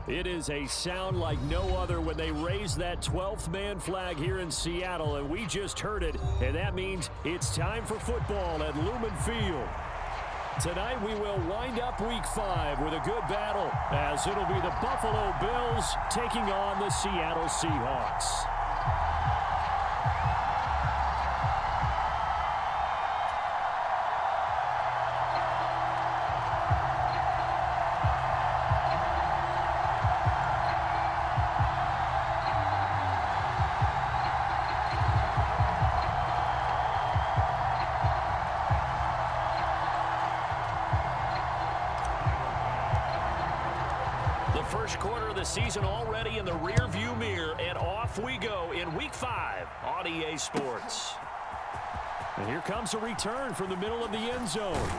It is a sound like no other when they raise that 12th man flag here in Seattle, and we just heard it, and that means it's time for football at Lumen Field. Tonight we will wind up Week 5 with a good battle, as it'll be the Buffalo Bills taking on the Seattle Seahawks. First quarter of the season already in the rear-view mirror, and off we go in Week 5 on EA Sports. And here comes a return from the middle of the end zone.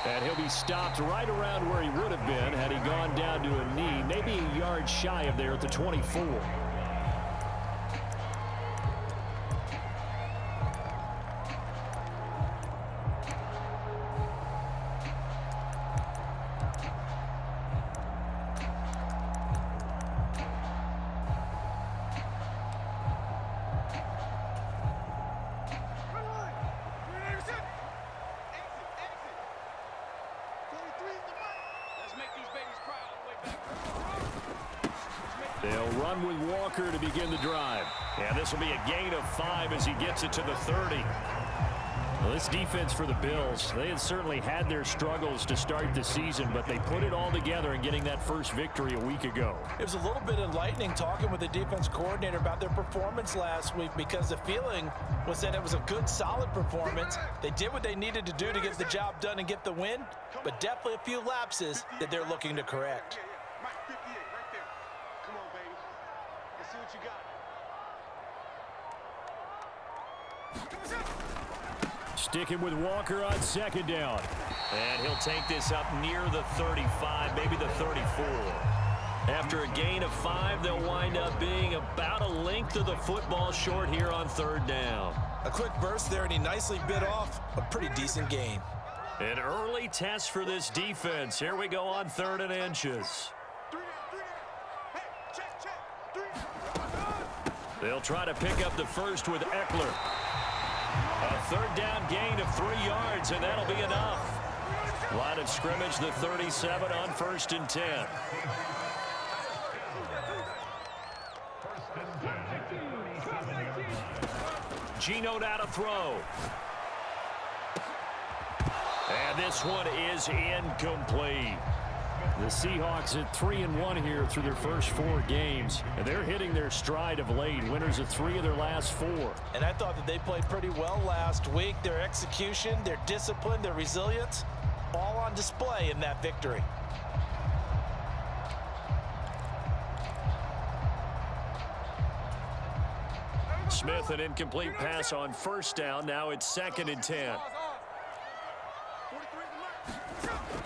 And he'll be stopped right around where he would have been had he gone down to a knee, maybe a yard shy of there at the 24. They'll run with Walker to begin the drive. And this will be a gain of 5 as he gets it to the 30. Well, this defense for the Bills, they had certainly had their struggles to start the season, but they put it all together in getting that first victory a week ago. It was a little bit enlightening talking with the defense coordinator about their performance last week, because the feeling was that it was a good, solid performance. They did what they needed to do to get the job done and get the win, but definitely a few lapses that they're looking to correct. Sticking with Walker on second down. And he'll take this up near the 35, maybe the 34. After a gain of 5, they'll wind up being about a length of the football short here on third down. A quick burst there, and he nicely bit off a pretty decent gain. An early test for this defense. Here we go on 3rd and inches. They'll try to pick up the first with Eckler. A third down gain of 3 yards, and that'll be enough. Line of scrimmage, the 37 on 1st and 10. Geno now to throw. And this one is incomplete. The Seahawks at 3-1 here through their first 4 games, and they're hitting their stride of late. Winners of 3 of their last 4. And I thought that they played pretty well last week. Their execution, their discipline, their resilience, all on display in that victory. Smith, an incomplete pass on 1st down. Now it's 2nd and 10.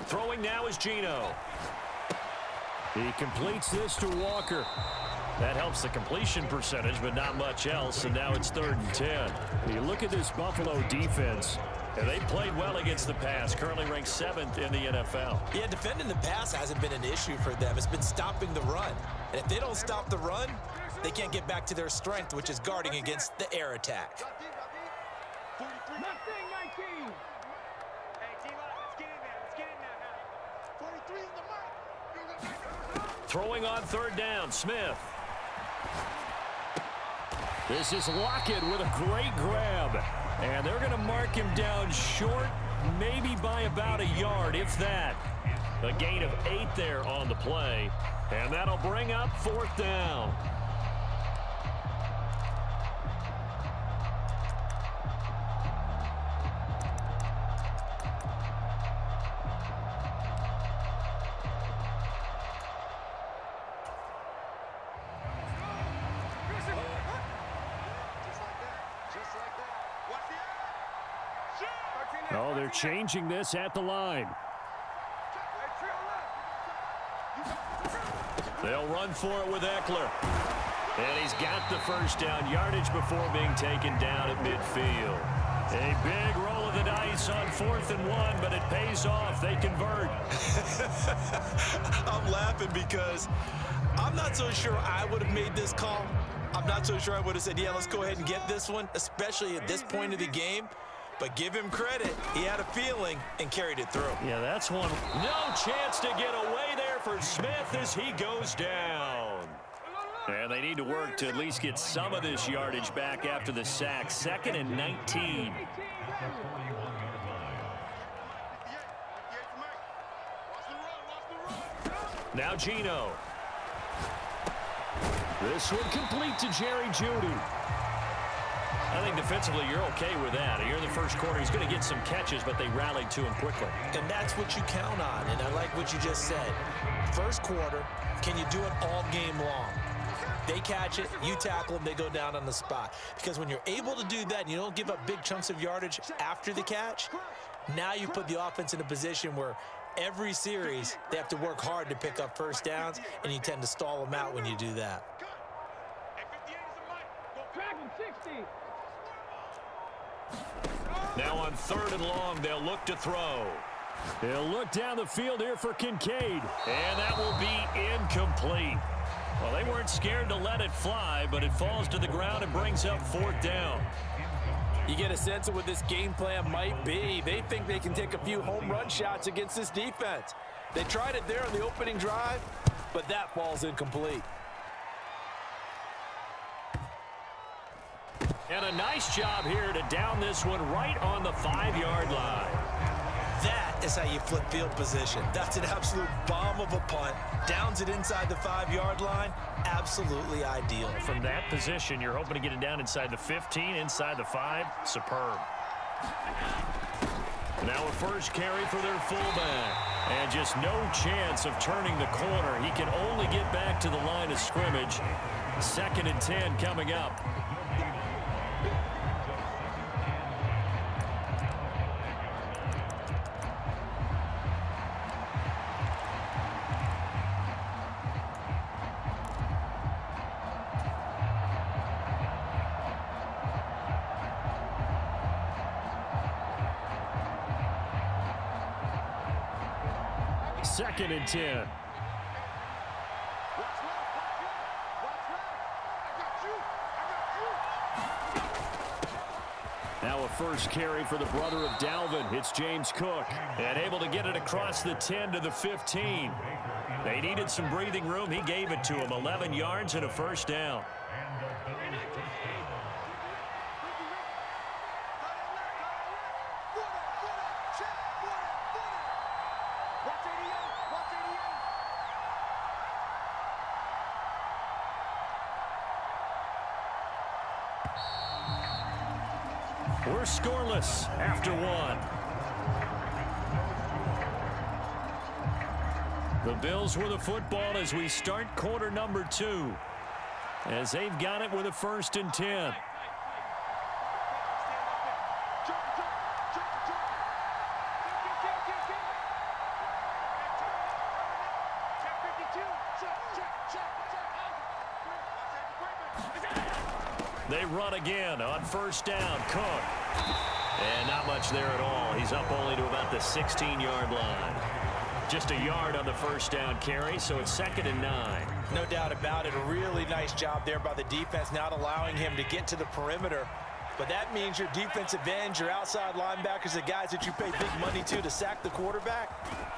Throwing now is Geno. He completes this to Walker. That helps the completion percentage, but not much else, and now it's 3rd and 10. You look at this Buffalo defense, and they played well against the pass, currently ranked 7th in the NFL. Yeah, defending the pass hasn't been an issue for them. It's been stopping the run. And if they don't stop the run, they can't get back to their strength, which is guarding against the air attack. Throwing on 3rd down, Smith. This is Lockett with a great grab. And they're going to mark him down short, maybe by about a yard, if that. A gain of 8 there on the play. And that'll bring up 4th down. Oh, they're changing this at the line. They'll run for it with Eckler. And he's got the 1st down, yardage before being taken down at midfield. A big roll of the dice on 4th and 1, but it pays off. They convert. I'm laughing because I'm not so sure I would have made this call. I'm not so sure I would have said, yeah, let's go ahead and get this one, especially at this point of the game. But give him credit. He had a feeling and carried it through. Yeah, that's one. No chance to get away there for Smith as he goes down. And they need to work to at least get some of this yardage back after the sack. 2nd and 19. Now Geno. This one complete to Jerry Jeudy. I think defensively you're okay with that. Here in the first quarter, he's going to get some catches, but they rallied to him quickly. And that's what you count on, and I like what you just said. First quarter, can you do it all game long? They catch it, you tackle them, they go down on the spot. Because when you're able to do that and you don't give up big chunks of yardage after the catch, now you put the offense in a position where every series they have to work hard to pick up first downs, and you tend to stall them out when you do that. Now on 3rd and long, they'll look to throw. They'll look down the field here for Kincaid, and that will be incomplete. Well, they weren't scared to let it fly, but it falls to the ground and brings up 4th down. You get a sense of what this game plan might be. They think they can take a few home run shots against this defense. They tried it there on the opening drive, but that falls incomplete. And a nice job here to down this one right on the 5-yard line. That is how you flip field position. That's an absolute bomb of a punt. Downs it inside the 5-yard line. Absolutely ideal. From that position, you're hoping to get it down inside the 15, inside the 5. Superb. Now a first carry for their fullback. And just no chance of turning the corner. He can only get back to the line of scrimmage. 2nd and 10 coming up. Second and 10. Now a first carry for the brother of Dalvin. It's James Cook. And able to get it across the 10 to the 15. They needed some breathing room. He gave it to him. 11 yards and a first down. We're scoreless after 1. The Bills with the football as we start quarter number 2. As they've got it with a 1st and 10. They run again on 1st down. Cook. And not much there at all. He's up only to about the 16-yard line. Just a yard on the 1st down carry, so it's 2nd and 9. No doubt about it. A really nice job there by the defense, not allowing him to get to the perimeter. But that means your defensive ends, your outside linebackers, the guys that you pay big money to sack the quarterback,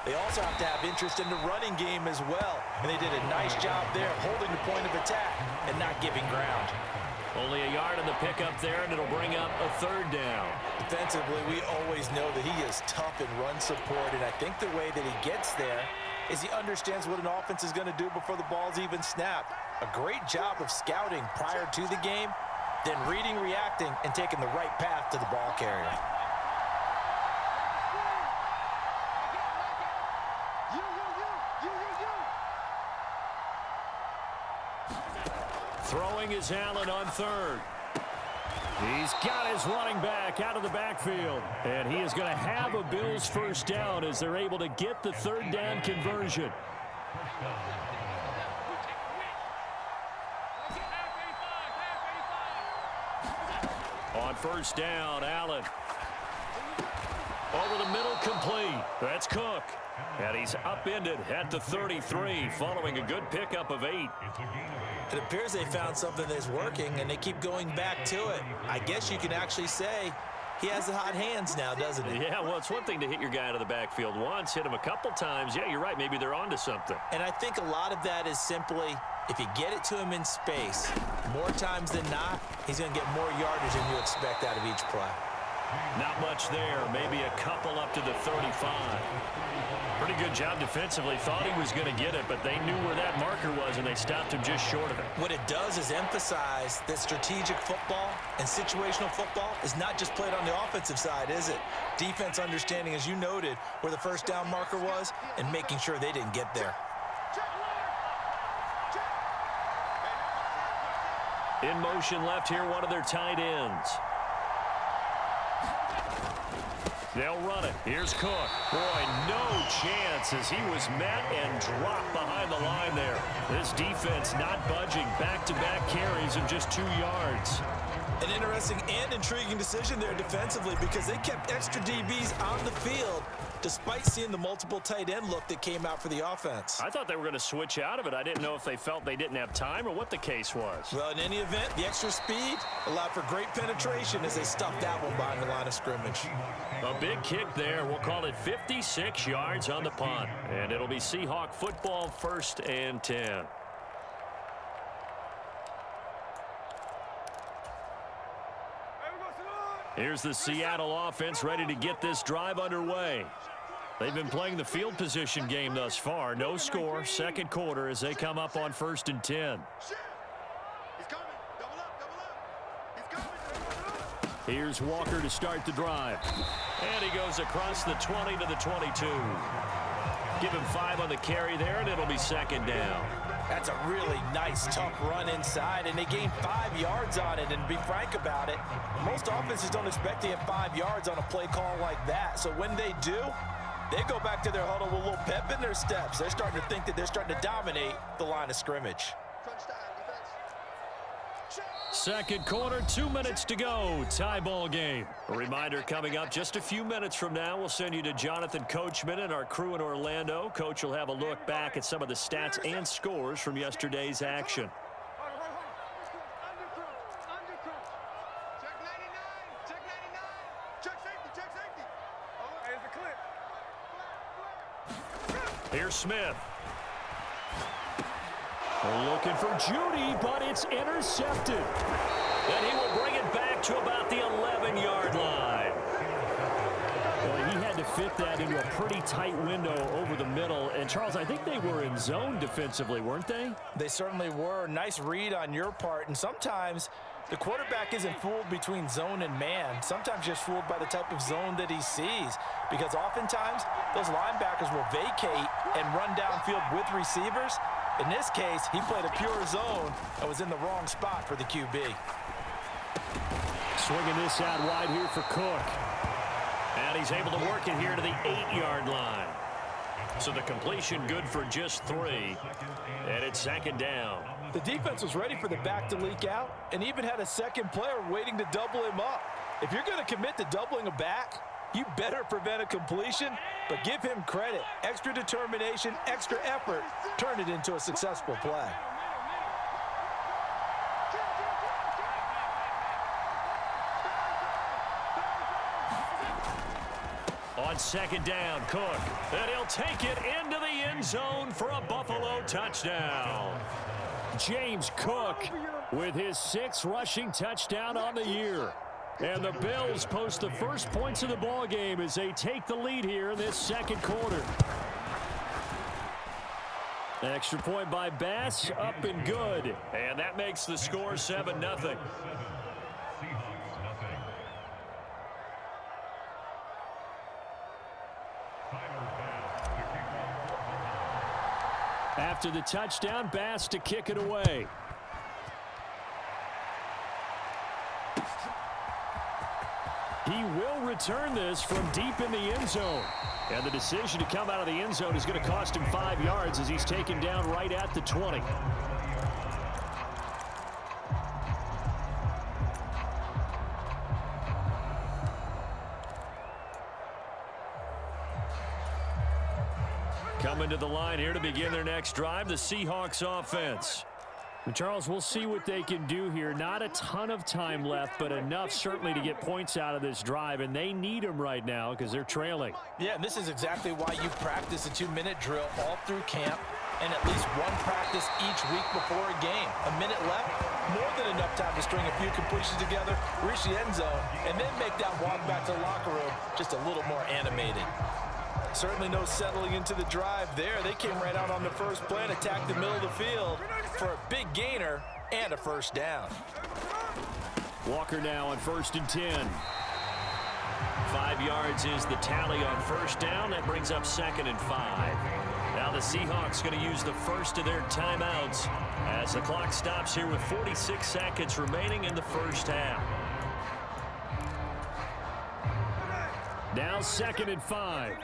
they also have to have interest in the running game as well. And they did a nice job there holding the point of attack and not giving ground. Only a yard on the pickup there, and it'll bring up a 3rd down. Defensively, we always know that he is tough in run support, and I think the way that he gets there is he understands what an offense is going to do before the ball's even snapped. A great job of scouting prior to the game, then reading, reacting, and taking the right path to the ball carrier. Throwing is Allen on 3rd. He's got his running back out of the backfield. And he is going to have a Bills 1st down as they're able to get the 3rd down conversion. On 1st down, Allen Over the middle, complete. That's Cook. And he's upended at the 33 following a good pickup of 8. It appears they found something that's working, and they keep going back to it. I guess you can actually say he has the hot hands now, doesn't he? Yeah, well, it's one thing to hit your guy out of the backfield once, hit him a couple times. Yeah, you're right. Maybe they're onto something. And I think a lot of that is simply if you get it to him in space, more times than not, he's going to get more yardage than you expect out of each play. Not much there. Maybe a couple up to the 35. Pretty good job defensively. Thought he was going to get it, but they knew where that marker was, and they stopped him just short of it. What it does is emphasize that strategic football and situational football is not just played on the offensive side, is it? Defense understanding, as you noted, where the first down marker was and making sure they didn't get there. In motion left here, one of their tight ends. They'll run it. Here's Cook. Boy, no chance as he was met and dropped behind the line there. This defense not budging. Back-to-back carries of just 2 yards. An interesting and intriguing decision there defensively because they kept extra DBs on the field despite seeing the multiple tight end look that came out for the offense. I thought they were going to switch out of it. I didn't know if they felt they didn't have time or what the case was. Well, in any event, the extra speed allowed for great penetration as they stuffed that one behind the line of scrimmage. A big kick there. We'll call it 56 yards on the punt. And it'll be Seahawk football, 1st and 10. Here's the Seattle offense ready to get this drive underway. They've been playing the field position game thus far. No score, 2nd quarter as they come up on 1st and 10. Here's Walker to start the drive. And he goes across the 20 to the 22. Give him 5 on the carry there, and it'll be 2nd down. That's a really nice, tough run inside, and they gained 5 yards on it. And to be frank about it, most offenses don't expect to get 5 yards on a play call like that. So when they do, they go back to their huddle with a little pep in their steps. They're starting to think that they're starting to dominate the line of scrimmage. 2nd quarter, 2 minutes to go. Tie ball game. A reminder coming up just a few minutes from now. We'll send you to Jonathan Coachman and our crew in Orlando. Coach will have a look back at some of the stats and scores from yesterday's action. Here's Smith. Looking for Judy, but it's intercepted. And he will bring it back to about the 11-yard line. Well, he had to fit that into a pretty tight window over the middle. And, Charles, I think they were in zone defensively, weren't they? They certainly were. Nice read on your part. And sometimes the quarterback isn't fooled between zone and man. Sometimes just fooled by the type of zone that he sees. Because oftentimes, those linebackers will vacate and run downfield with receivers. In this case, he played a pure zone and was in the wrong spot for the QB. Swinging this out wide here for Cook. And he's able to work it here to the 8-yard line. So the completion good for just 3. And it's 2nd down. The defense was ready for the back to leak out and even had a second player waiting to double him up. If you're going to commit to doubling a back, you better prevent a completion, but give him credit. Extra determination, extra effort, turned it into a successful play. On 2nd down, Cook. And he'll take it into the end zone for a Buffalo touchdown. James Cook with his 6th rushing touchdown on the year. And the Bills post the first points of the ball game as they take the lead here in this 2nd quarter. Extra point by Bass, up and good. And that makes the score 7-0. After the touchdown, Bass to kick it away. He will return this from deep in the end zone. And the decision to come out of the end zone is going to cost him 5 yards as he's taken down right at the 20. Coming to the line here to begin their next drive, the Seahawks offense. And Charles, we'll see what they can do here. Not a ton of time left, but enough certainly to get points out of this drive, and they need them right now because they're trailing. Yeah, and this is exactly why you practice a 2-minute drill all through camp and at least one practice each week before a game. A minute left, more than enough time to string a few completions together, reach the end zone, and then make that walk back to the locker room just a little more animated. Certainly no settling into the drive there. They came right out on the first play and attacked the middle of the field for a big gainer and a first down. Walker now on 1st and 10. 5 yards is the tally on first down. That brings up 2nd and 5. Now the Seahawks going to use the first of their timeouts as the clock stops here with 46 seconds remaining in the first half. Now 2nd and 5.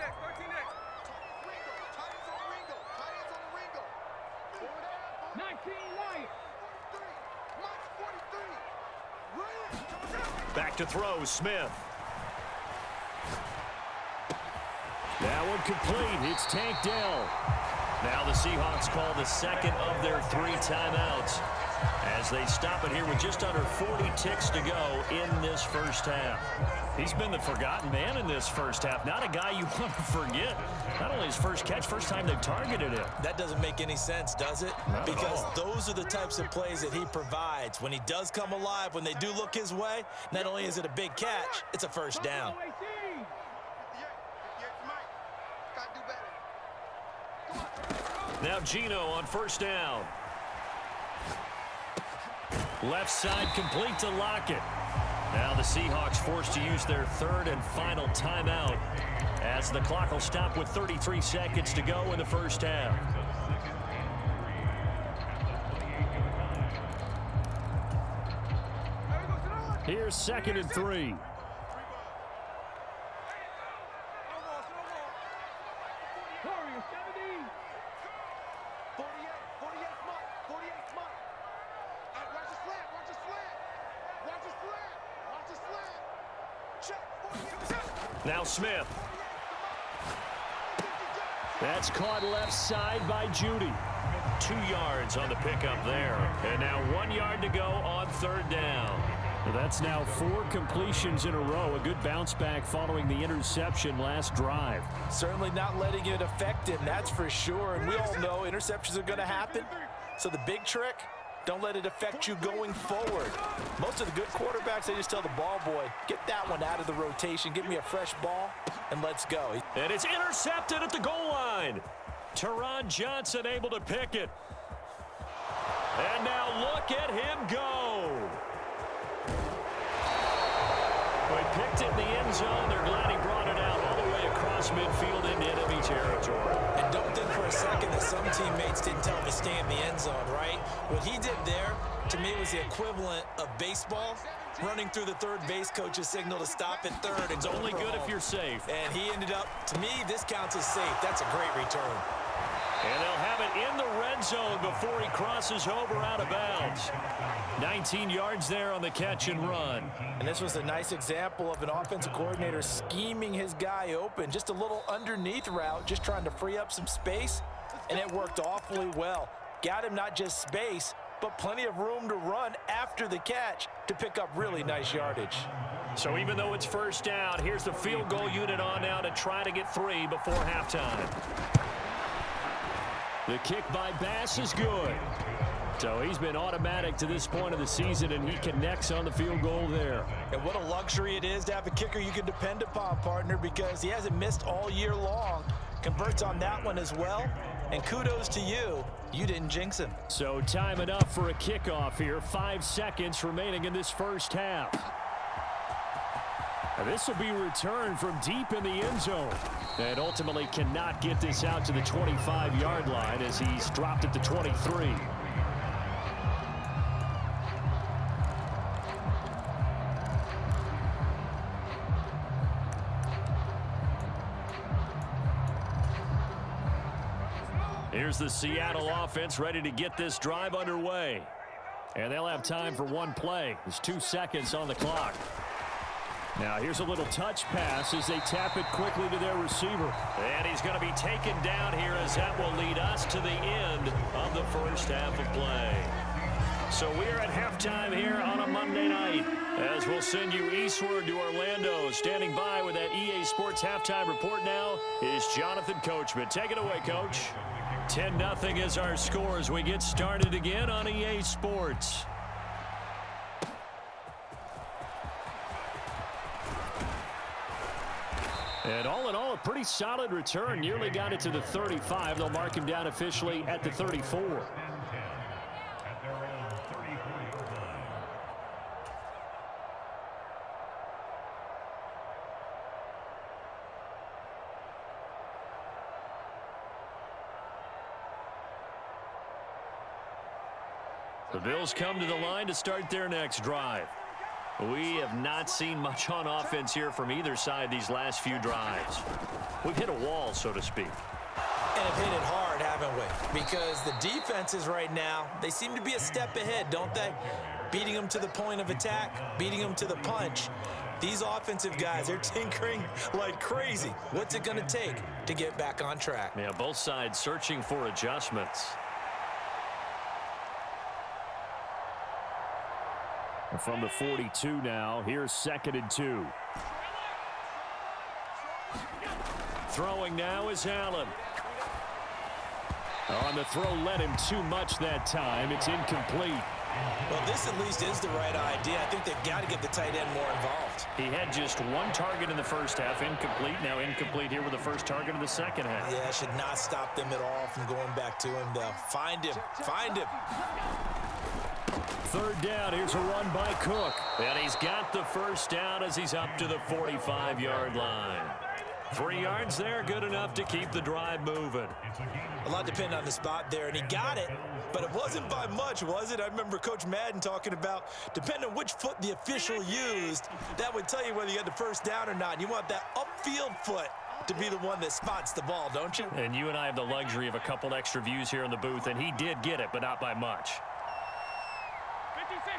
Back to throw, Smith. That one complete. It's Tank Dell. Now the Seahawks call the second of their 3 timeouts as they stop it here with just under 40 ticks to go in this first half. He's been the forgotten man in this first half. Not a guy you want to forget. Not only his first catch, first time they've targeted him. That doesn't make any sense, does it? Because those are the types of plays that he provides. When he does come alive, when they do look his way, not only is it a big catch, it's a first down. Now Gino on first down. Left side complete to Lockett. Now the Seahawks forced to use their 3rd and final timeout as the clock will stop with 33 seconds to go in the first half. Here's 2nd and 3. Now Smith. That's caught left side by Judy. 2 yards on the pickup there. And now 1 yard to go on 3rd down. That's now 4 completions in a row. A good bounce back following the interception last drive. Certainly not letting it affect him, that's for sure. And we all know interceptions are going to happen. So the big trick, don't let it affect you going forward. Most of the good quarterbacks, they just tell the ball boy, get that one out of the rotation, give me a fresh ball, and let's go. And it's intercepted at the goal line. Teron Johnson able to pick it. And now look at him go. Well, he picked it in the end zone. They're glad he brought it out all the way across midfield into enemy territory. And don't think for a second that some teammates didn't tell him to stay in the end zone, right? What he did there, to me, was the equivalent of baseball running through the third base coach's signal to stop at third. It's only good if you're safe. And he ended up, to me, this counts as safe. That's a great return. And they'll have it in the red zone before he crosses over out of bounds. 19 yards there on the catch and run. And this was a nice example of an offensive coordinator scheming his guy open. Just a little underneath route, just trying to free up some space, and it worked awfully well. Got him not just space, but plenty of room to run after the catch to pick up really nice yardage. So even though it's first down, here's the field goal unit on now to try to get 3 before halftime. The kick by Bass is good. So he's been automatic to this point of the season, and he connects on the field goal there. And what a luxury it is to have a kicker you can depend upon, partner, because he hasn't missed all year long. Converts on that one as well. And kudos to you. You didn't jinx him. So time enough for a kickoff here. 5 seconds remaining in this first half. And this will be returned from deep in the end zone. And ultimately cannot get this out to the 25-yard line as he's dropped at the 23. Here's the Seattle offense ready to get this drive underway. And they'll have time for one play. There's 2 seconds on the clock. Now here's a little touch pass as they tap it quickly to their receiver. And he's going to be taken down here as that will lead us to the end of the first half of play. So we are at halftime here on a Monday night as we'll send you eastward to Orlando. Standing by with that EA Sports halftime report now is Jonathan Coachman. Take it away, Coach. 10-0 is our score as we get started again on EA Sports. And all in all, a pretty solid return. Nearly got it to the 35. They'll mark him down officially at the 34. The Bills come to the line to start their next drive. We have not seen much on offense here from either side these last few drives. We've hit a wall, so to speak. And have hit it hard, haven't we? Because the defenses right now, they seem to be a step ahead, don't they? Beating them to the point of attack, beating them to the punch. These offensive guys, they're tinkering like crazy. What's it going to take to get back on track? Yeah, both sides searching for adjustments. From the 42 now, here's 2nd and 2. Throwing now is Allen. On the throw, led him too much that time. It's incomplete. Well, this at least is the right idea. I think they've got to get the tight end more involved. He had just one target in the first half, incomplete. Now incomplete here with the first target of the second half. Yeah, should not stop them at all from going back to him, though. Find him. Find him. 3rd down, here's a run by Cook. And he's got the first down as he's up to the 45-yard line. 3 yards there, good enough to keep the drive moving. A lot depended on the spot there, and he got it, but it wasn't by much, was it? I remember Coach Madden talking about, depending on which foot the official used, that would tell you whether you got the first down or not. You want that upfield foot to be the one that spots the ball, don't you? And you and I have the luxury of a couple extra views here in the booth, and he did get it, but not by much. 56.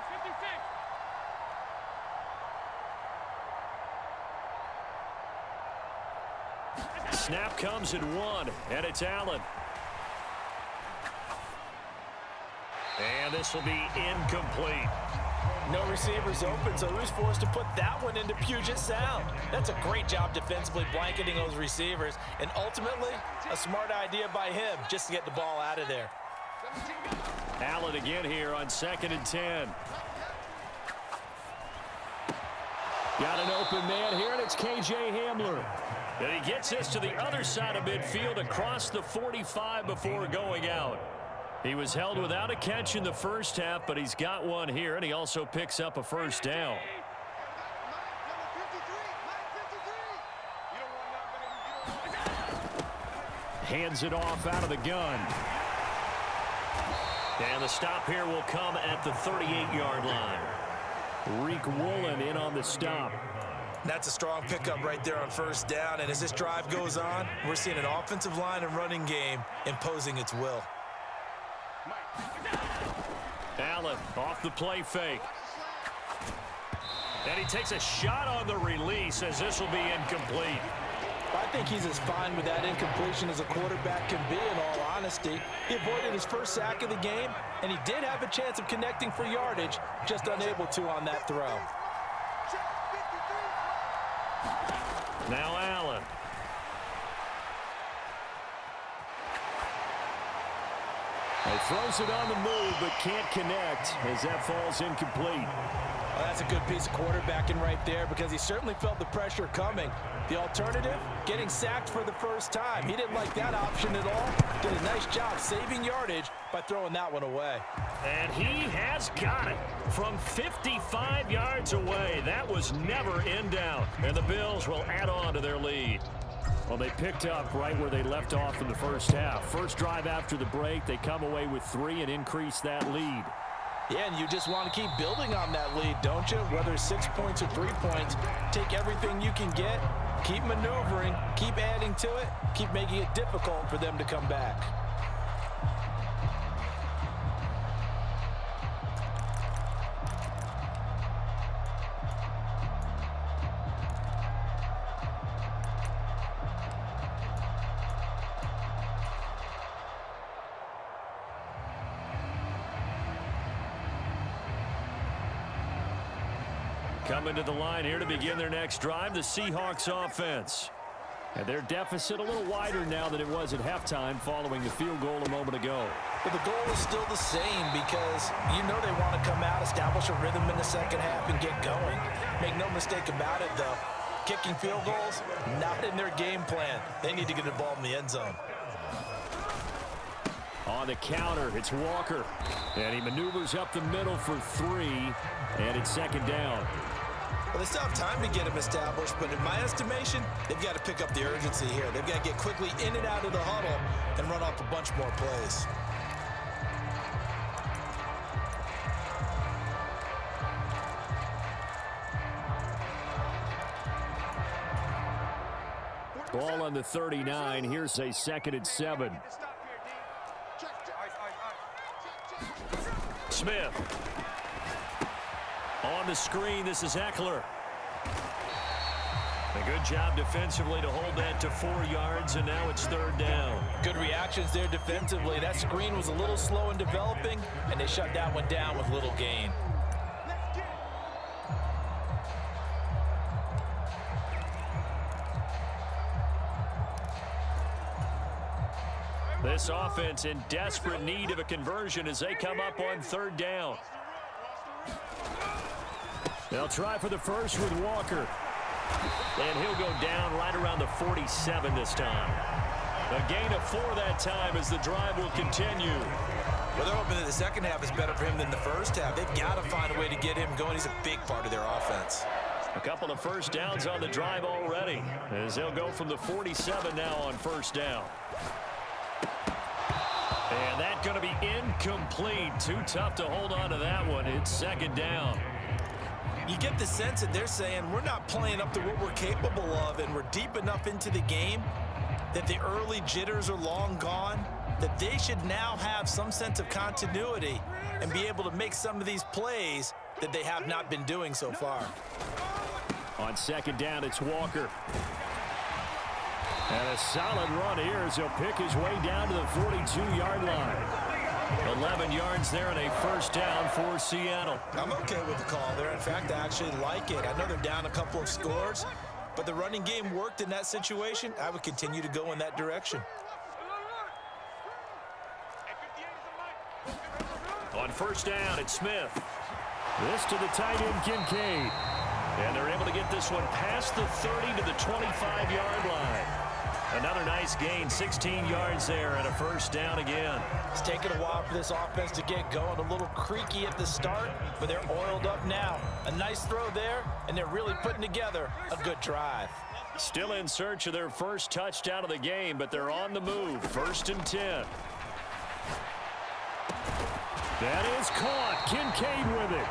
Snap comes at 1, and it's Allen. And this will be incomplete. No receivers open, so who's forced to put that one into Puget Sound? That's a great job defensively blanketing those receivers, and ultimately, a smart idea by him just to get the ball out of there. Allen again here on 2nd and 10. Got an open man here, and it's K.J. Hamler. And he gets this to the other side of midfield across the 45 before going out. He was held without a catch in the first half, but he's got one here, and he also picks up a first down. Hands it off out of the gun. And the stop here will come at the 38-yard line. Reek Woolen in on the stop. That's a strong pickup right there on first down, and as this drive goes on, we're seeing an offensive line and running game imposing its will. Allen off the play fake. And he takes a shot on the release as this will be incomplete. I think he's as fine with that incompletion as a quarterback can be, in all honesty. He avoided his first sack of the game, and he did have a chance of connecting for yardage, just unable to on that throw. Now Allen. He throws it on the move, but can't connect as that falls incomplete. Well, that's a good piece of quarterbacking right there because he certainly felt the pressure coming. The alternative, getting sacked for the first time. He didn't like that option at all. Did a nice job saving yardage by throwing that one away. And he has got it from 55 yards away. That was never in doubt. And the Bills will add on to their lead. Well, they picked up right where they left off in the first half. First drive after the break, they come away with 3 and increase that lead. Yeah, and you just want to keep building on that lead, don't you? Whether it's 6 points or 3 points, take everything you can get, keep maneuvering, keep adding to it, keep making it difficult for them to come back. Coming to the line here to begin their next drive, the Seahawks offense. And their deficit a little wider now than it was at halftime following the field goal a moment ago. But the goal is still the same because you know they want to come out, establish a rhythm in the second half, and get going. Make no mistake about it, though. Kicking field goals, not in their game plan. They need to get the ball in the end zone. On the counter, it's Walker. And he maneuvers up the middle for 3, and it's second down. Well, they still have time to get him established, but in my estimation, they've got to pick up the urgency here. They've got to get quickly in and out of the huddle and run off a bunch more plays. Ball on the 39. Here's a 2nd and 7. Smith. On the screen, this is Eckler. A good job defensively to hold that to 4 yards, and now it's 3rd down. Good reactions there defensively. That screen was a little slow in developing, and they shut that one down with little gain. This offense in desperate need of a conversion as they come up on 3rd down. They'll try for the first with Walker. And he'll go down right around the 47 this time. A gain of 4 that time as the drive will continue. Well, they're hoping that the second half is better for him than the first half. They've got to find a way to get him going. He's a big part of their offense. A couple of first downs on the drive already as they'll go from the 47 now on 1st down. And that's going to be incomplete. Too tough to hold on to that one. It's 2nd down. You get the sense that they're saying we're not playing up to what we're capable of, and we're deep enough into the game that the early jitters are long gone, that they should now have some sense of continuity and be able to make some of these plays that they have not been doing so far. On 2nd down, it's Walker. And a solid run here as he'll pick his way down to the 42-yard line. 11 yards there and a 1st down for Seattle. I'm okay with the call there. In fact, I actually like it. I know they're down a couple of scores, but the running game worked in that situation. I would continue to go in that direction. On 1st down, it's Smith. This to the tight end, Kincaid. And they're able to get this one past the 30 to the 25-yard line. Another nice gain, 16 yards there and a 1st down again. It's taken a while for this offense to get going. A little creaky at the start, but they're oiled up now. A nice throw there, and they're really putting together a good drive. Still in search of their first touchdown of the game, but they're on the move. 1st and 10. That is caught. Kincaid with it.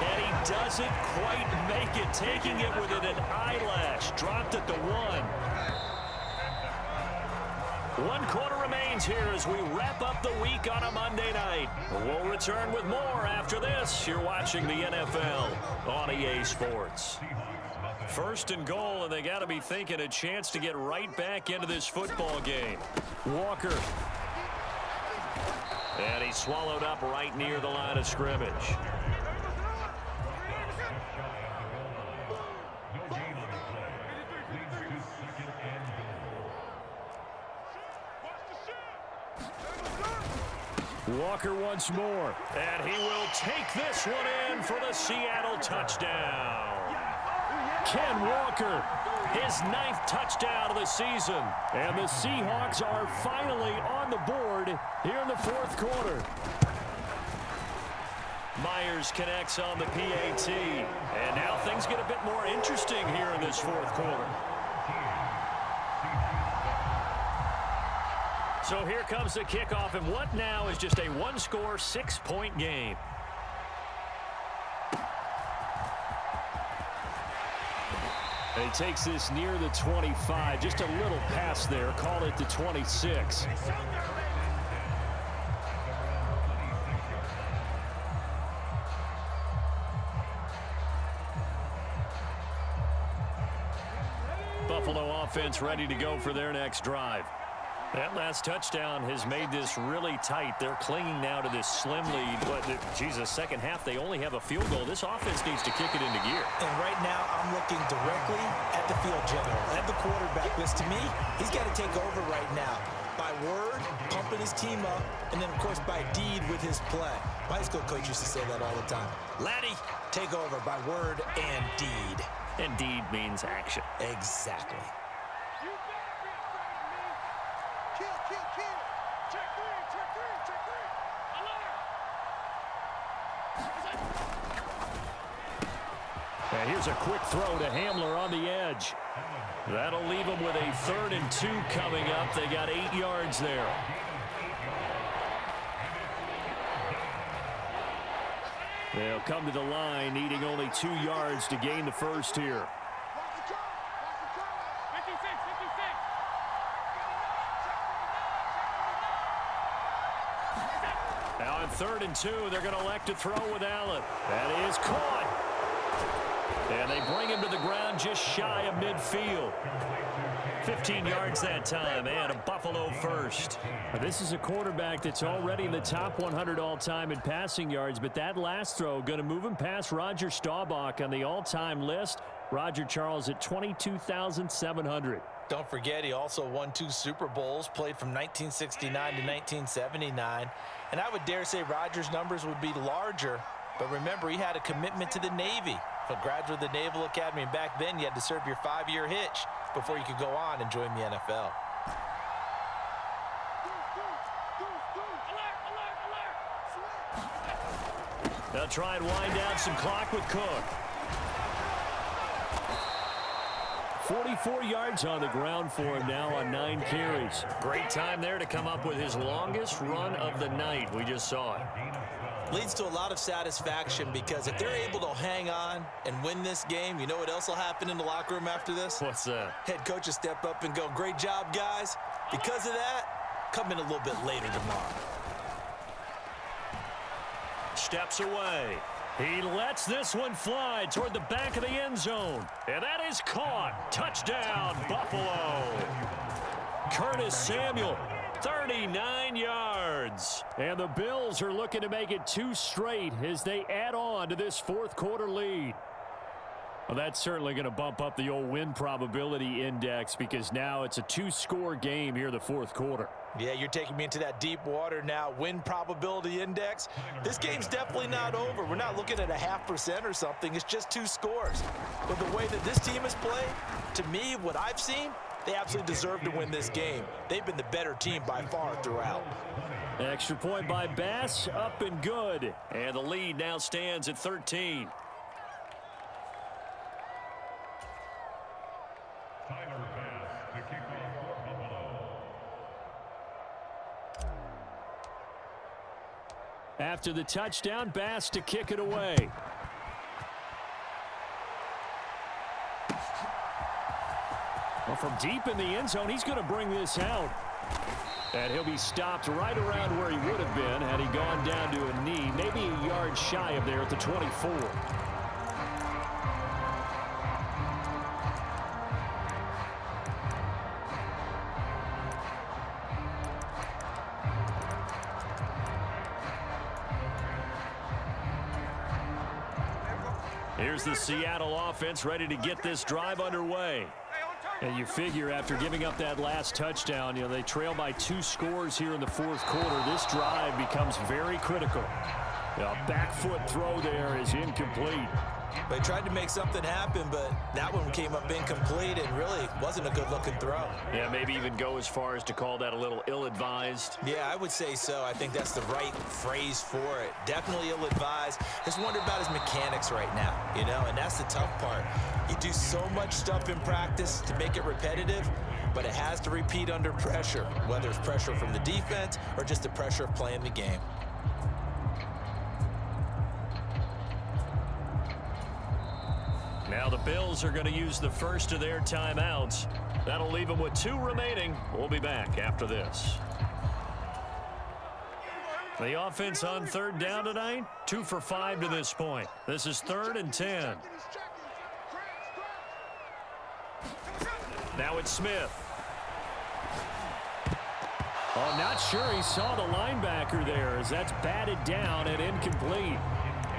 And he doesn't quite make it, taking it within an eyelash. Dropped at the 1. 1 quarter remains here as we wrap up the week on a Monday night. We'll return with more after this. You're watching the NFL on EA Sports. 1st and goal, and they got to be thinking a chance to get right back into this football game. Walker. And he's swallowed up right near the line of scrimmage. Walker once more, and he will take this one in for the Seattle touchdown. Ken Walker, his 9th touchdown of the season, and the Seahawks are finally on the board here in the 4th quarter. Myers connects on the PAT, and now things get a bit more interesting here in this 4th quarter. So here comes the kickoff, and what now is just a 1-score, 6-point game. And he takes this near the 25, just a little pass there, call it the 26. Buffalo offense ready to go for their next drive. That last touchdown has made this really tight. They're clinging now to this slim lead. But, Jesus, second half, they only have a field goal. This offense needs to kick it into gear. And right now, I'm looking directly at the field general, at the quarterback. Because to me, he's got to take over right now. By word, pumping his team up, and then, of course, by deed with his play. My high school coach used to say that all the time. Laddie, take over by word and deed. And deed means action. Exactly. You better be afraid of me. Kill, kill, kill. Check three, check three, check three. Alert. And here's a quick throw to Hamler on the edge. That'll leave them with a 3rd and 2 coming up. They got 8 yards there. They'll come to the line, needing only 2 yards to gain the first here. 56, 56. Now on 3rd and 2, they're going to elect to throw with Allen. That is caught. And they bring him to the ground just shy of midfield. 15 yards that time, and a Buffalo first. This is a quarterback that's already in the top 100 all-time in passing yards, but that last throw going to move him past Roger Staubach on the all-time list. Roger Charles at 22,700. Don't forget, he also won 2 Super Bowls, played from 1969 to 1979. And I would dare say Roger's numbers would be larger, but remember, he had a commitment to the Navy. A graduate of the Naval Academy, and back then you had to serve your 5-year hitch before you could go on and join the NFL. They'll try and wind down some clock with Cook. 44 yards on the ground for him now on 9 carries. Great time there to come up with his longest run of the night. We just saw it. Leads to a lot of satisfaction because if they're able to hang on and win this game, you know what else will happen in the locker room after this? What's that? Head coach will step up and go, great job, guys. Because of that, come in a little bit later tomorrow. Steps away. He lets this one fly toward the back of the end zone. And that is caught. Touchdown, Buffalo. Curtis Samuel. 39 yards. And the Bills are looking to make it 2 straight as they add on to this 4th quarter lead. Well, that's certainly going to bump up the old win probability index because now it's a 2-score game here in the 4th quarter. Yeah, you're taking me into that deep water now. Win probability index. This game's definitely not over. We're not looking at a 0.5% or something. It's just 2 scores. But the way that this team has played, to me, what I've seen, they absolutely deserve to win this game. They've been the better team by far throughout. Extra point by Bass, up and good. And the lead now stands at 13. After the touchdown, Bass to kick it away. Well, from deep in the end zone, he's going to bring this out. And he'll be stopped right around where he would have been had he gone down to a knee, maybe a yard shy of there at the 24. Here's the Seattle offense ready to get this drive underway. And you figure after giving up that last touchdown, you know, they trail by 2 scores here in the 4th quarter. This drive becomes very critical. A back foot throw there is incomplete. They tried to make something happen, but that one came up incomplete and really wasn't a good-looking throw. Yeah, maybe even go as far as to call that a little ill-advised. Yeah, I would say so. I think that's the right phrase for it. Definitely ill-advised. Just wonder about his mechanics right now, you know, and that's the tough part. You do so much stuff in practice to make it repetitive, but it has to repeat under pressure, whether it's pressure from the defense or just the pressure of playing the game. Now the Bills are going to use the first of their timeouts. That'll leave them with 2 remaining. We'll be back after this. The offense on 3rd down tonight, 2 for 5 to this point. This is 3rd and 10. Now it's Smith. Oh, not sure he saw the linebacker there as that's batted down and incomplete.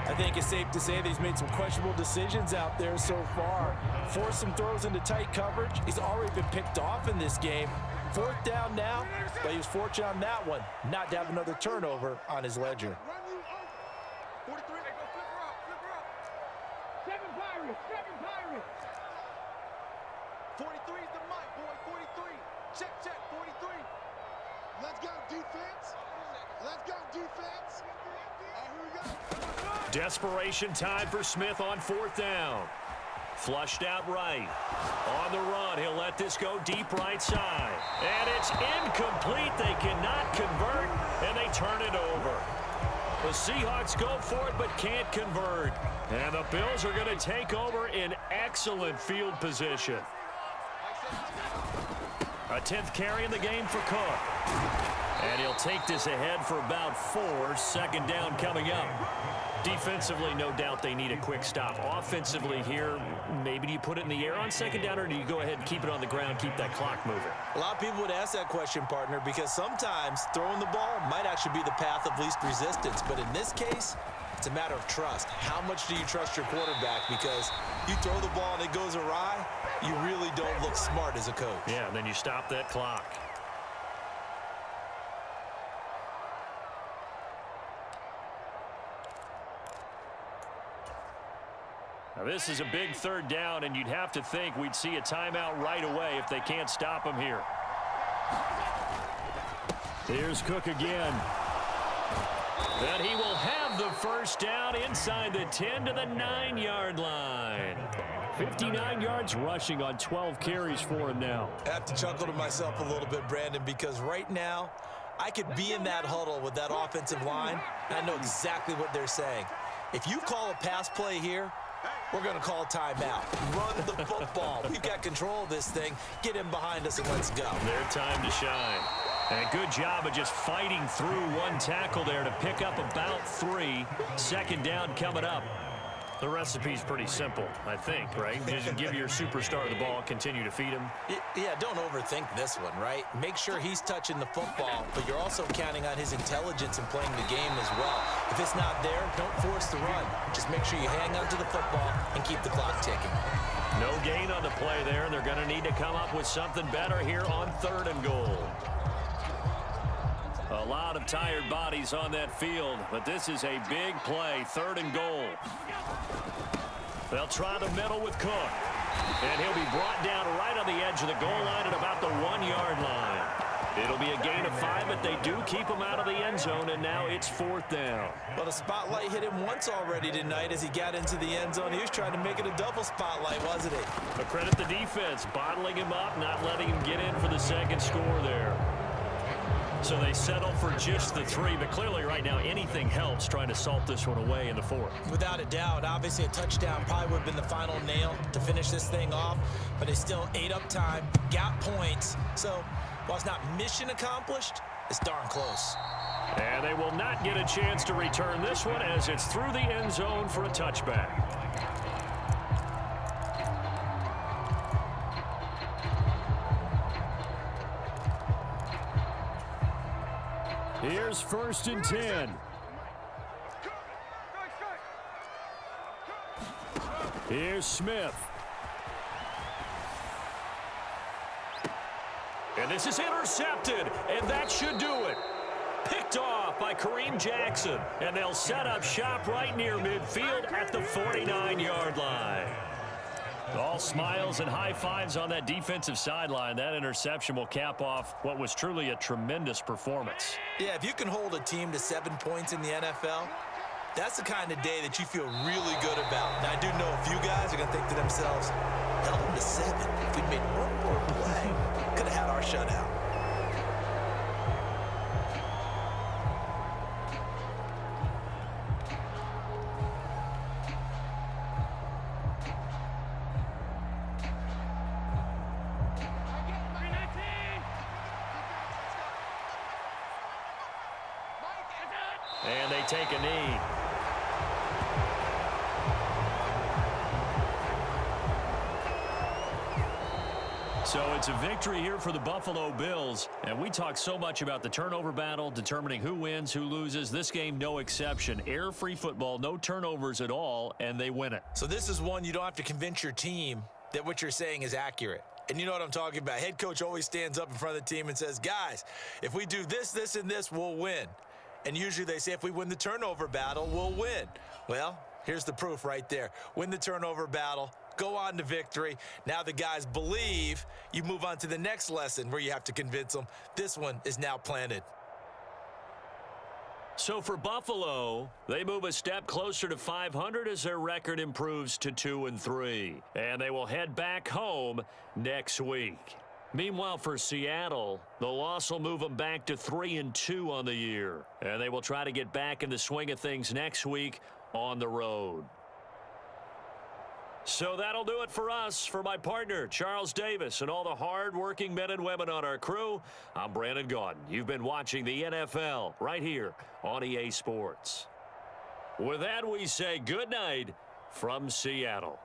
I think it's safe to say that he's made some questionable decisions out there so far. Forced some throws into tight coverage. He's already been picked off in this game. 4th down now, but he was fortunate on that one not to have another turnover on his ledger. 43. Hey, go flip her up, flip her up. 7 Pirates, 7 Pirates. 43 is the mic, boy, 43. Check, 43. Let's go, defense. Let's go, defense. Here we go. Desperation time for Smith on 4th down. Flushed out right. On the run, he'll let this go deep right side. And it's incomplete. They cannot convert, and they turn it over. The Seahawks go for it but can't convert. And the Bills are going to take over in excellent field position. A 10th carry in the game for Cook. And he'll take this ahead for about 4. 2nd down coming up. Defensively, no doubt they need a quick stop. Offensively here, maybe do you put it in the air on 2nd down, or do you go ahead and keep it on the ground, keep that clock moving? A lot of people would ask that question, partner, because sometimes throwing the ball might actually be the path of least resistance. But in this case, it's a matter of trust. How much do you trust your quarterback? Because you throw the ball and it goes awry, you really don't look smart as a coach. Yeah, and then you stop that clock. Now this is a big 3rd down, and you'd have to think we'd see a timeout right away if they can't stop him here. Here's Cook again. And he will have the 1st down inside the 10 to the 9-yard line. 59 yards rushing on 12 carries for him now. I have to chuckle to myself a little bit, Brandon, because right now I could be in that huddle with that offensive line, and I know exactly what they're saying. If you call a pass play here, we're going to call a timeout. Run the football. We've got control of this thing. Get him behind us and let's go. Their time to shine. And a good job of just fighting through one tackle there to pick up about 3. 2nd down coming up. The recipe's pretty simple, I think, right? Just give your superstar the ball, continue to feed him. Yeah, don't overthink this one, right? Make sure he's touching the football, but you're also counting on his intelligence in playing the game as well. If it's not there, don't force the run. Just make sure you hang on to the football and keep the clock ticking. No gain on the play there, and they're going to need to come up with something better here on 3rd and goal. A lot of tired bodies on that field, but this is a big play, 3rd and goal. They'll try the middle with Cook, and he'll be brought down right on the edge of the goal line at about the 1-yard line. It'll be a gain of 5, but they do keep him out of the end zone, and now it's 4th down. Well, the spotlight hit him once already tonight as he got into the end zone. He was trying to make it a double spotlight, wasn't he? But credit the defense, bottling him up, not letting him get in for the 2nd score there. So they settle for just the 3, but clearly right now anything helps trying to salt this one away in the 4th. Without a doubt, obviously a touchdown probably would have been the final nail to finish this thing off, but they still ate up time, got points. So while it's not mission accomplished, it's darn close. And they will not get a chance to return this one as it's through the end zone for a touchback. Here's 1st and 10. Here's Smith. And this is intercepted, and that should do it. Picked off by Kareem Jackson, and they'll set up shop right near midfield at the 49-yard line. All smiles and high fives on that defensive sideline. That interception will cap off what was truly a tremendous performance. Yeah, if you can hold a team to 7 points in the NFL, that's the kind of day that you feel really good about. Now, I do know a few guys are going to think to themselves, held them to 7. If we made one more play, could have had our shutout. And they take a knee. So it's a victory here for the Buffalo Bills, and we talk so much about the turnover battle, determining who wins, who loses. This game, no exception. Air-free football, no turnovers at all, and they win it. So this is one you don't have to convince your team that what you're saying is accurate. And you know what I'm talking about. Head coach always stands up in front of the team and says, guys, if we do this, this, and this, we'll win. And usually they say if we win the turnover battle, we'll win. Well, here's the proof right there. Win the turnover battle. Go on to victory. Now the guys believe. You move on to the next lesson where you have to convince them. This one is now planted. So for Buffalo, they move a step closer to 500 as their record improves to 2-3. And they will head back home next week. Meanwhile, for Seattle, the loss will move them back to 3-2 on the year. And they will try to get back in the swing of things next week on the road. So that'll do it for us. For my partner, Charles Davis, and all the hard-working men and women on our crew, I'm Brandon Gaudin. You've been watching the NFL right here on EA Sports. With that, we say good night from Seattle.